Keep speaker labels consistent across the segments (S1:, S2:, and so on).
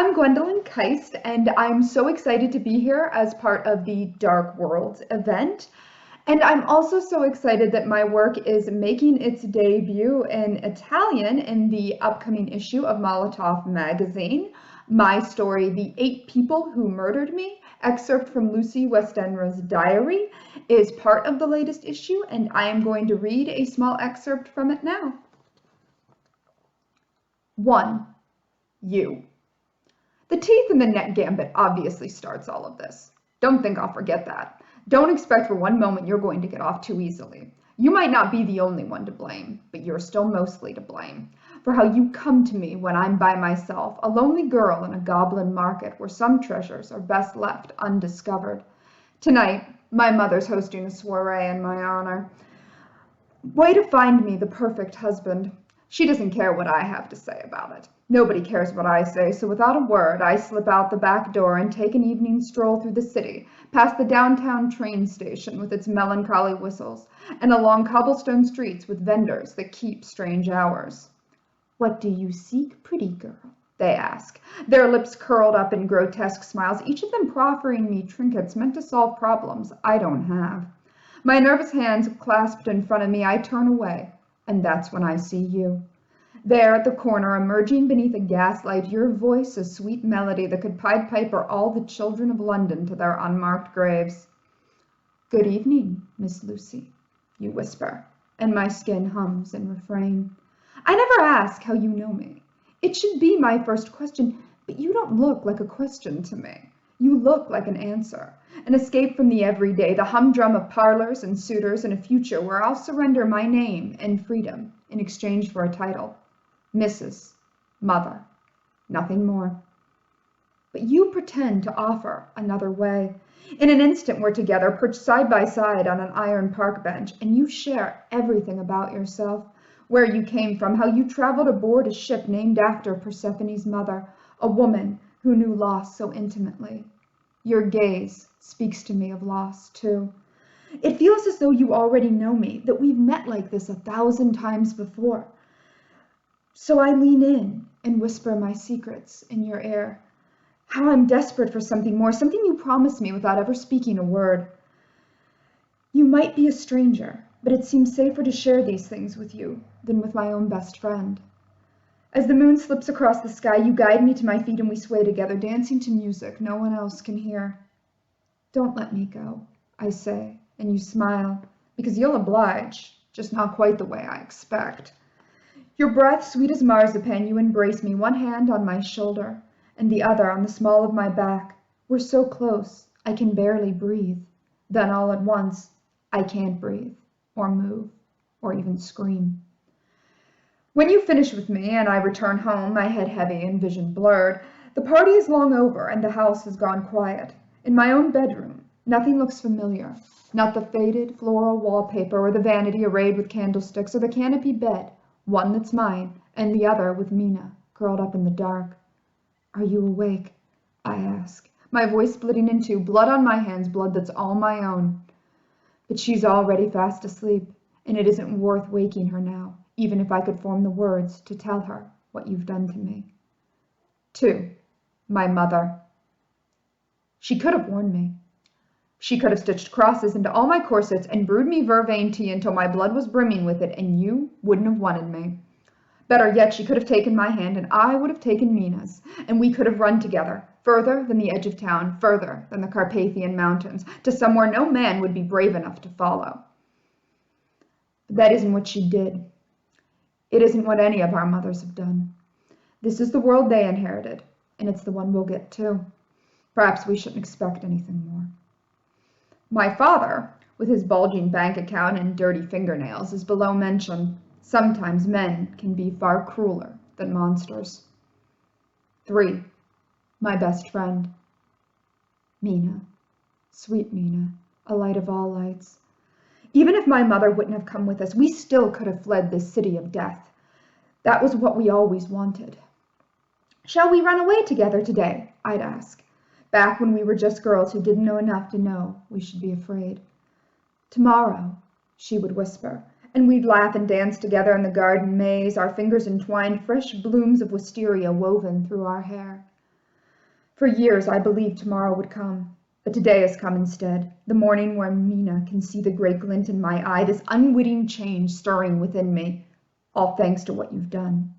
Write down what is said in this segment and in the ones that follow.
S1: I'm Gwendolyn Kiste, and I'm so excited to be here as part of the Dark Worlds event. And I'm also so excited that my work is making its debut in Italian in the upcoming issue of Molotov magazine. My story, The 8 People Who Murdered Me, excerpt from Lucy Westenra's diary, is part of the latest issue, and I am going to read a small excerpt from it now. 1. You. The teeth in the neck gambit obviously starts all of this. Don't think I'll forget that. Don't expect for one moment you're going to get off too easily. You might not be the only one to blame, but you're still mostly to blame for how you come to me when I'm by myself, a lonely girl in a goblin market where some treasures are best left undiscovered. Tonight, my mother's hosting a soiree in my honor. Way to find me the perfect husband. She doesn't care what I have to say about it. Nobody cares what I say, so without a word, I slip out the back door and take an evening stroll through the city, past the downtown train station with its melancholy whistles, and along cobblestone streets with vendors that keep strange hours. What do you seek, pretty girl? They ask, their lips curled up in grotesque smiles, each of them proffering me trinkets meant to solve problems I don't have. My nervous hands clasped in front of me, I turn away, and that's when I see you. There at the corner, emerging beneath a gaslight, your voice a sweet melody that could Pied Piper all the children of London to their unmarked graves. Good evening, Miss Lucy, you whisper, and my skin hums in refrain. I never ask how you know me. It should be my first question, but you don't look like a question to me. You look like an answer, an escape from the everyday, the humdrum of parlors and suitors, and a future where I'll surrender my name and freedom in exchange for a title. Mrs. Mother, nothing more. But you pretend to offer another way. In an instant we're together, perched side by side on an iron park bench, and you share everything about yourself, where you came from, how you traveled aboard a ship named after Persephone's mother, a woman who knew loss so intimately. Your gaze speaks to me of loss, too. It feels as though you already know me, that we've met like this 1,000 times before. So I lean in and whisper my secrets in your ear. How I'm desperate for something more, something you promised me without ever speaking a word. You might be a stranger, but it seems safer to share these things with you than with my own best friend. As the moon slips across the sky, you guide me to my feet and we sway together, dancing to music no one else can hear. Don't let me go, I say, and you smile, because you'll oblige, just not quite the way I expect. Your breath, sweet as marzipan, you embrace me, one hand on my shoulder and the other on the small of my back. We're so close, I can barely breathe. Then all at once, I can't breathe, or move, or even scream. When you finish with me and I return home, my head heavy and vision blurred, the party is long over and the house has gone quiet. In my own bedroom, nothing looks familiar. Not the faded floral wallpaper or the vanity arrayed with candlesticks or the canopy bed, one that's mine and the other with Mina, curled up in the dark. Are you awake? I ask, my voice splitting in two, blood on my hands, blood that's all my own. But she's already fast asleep, and it isn't worth waking her now, even if I could form the words to tell her what you've done to me. 2. My mother. She could have warned me. She could have stitched crosses into all my corsets and brewed me vervain tea until my blood was brimming with it, and you wouldn't have wanted me. Better yet, she could have taken my hand, and I would have taken Mina's, and we could have run together, further than the edge of town, further than the Carpathian Mountains, to somewhere no man would be brave enough to follow. But that isn't what she did. It isn't what any of our mothers have done. This is the world they inherited, and it's the one we'll get too. Perhaps we shouldn't expect anything more. My father, with his bulging bank account and dirty fingernails, is below mention. Sometimes men can be far crueler than monsters. 3. My best friend. Mina. Sweet Mina, a light of all lights. Even if my mother wouldn't have come with us, we still could have fled this city of death. That was what we always wanted. Shall we run away together today? I'd ask. Back when we were just girls who didn't know enough to know we should be afraid. Tomorrow, she would whisper, and we'd laugh and dance together in the garden maze, our fingers entwined, fresh blooms of wisteria woven through our hair. For years I believed tomorrow would come, but today has come instead, the morning when Mina can see the great glint in my eye, this unwitting change stirring within me, all thanks to what you've done.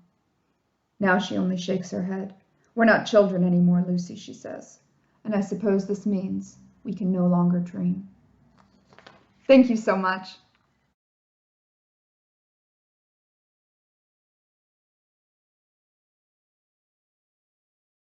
S1: Now she only shakes her head. We're not children anymore, Lucy, she says, and I suppose this means we can no longer dream. Thank you so much.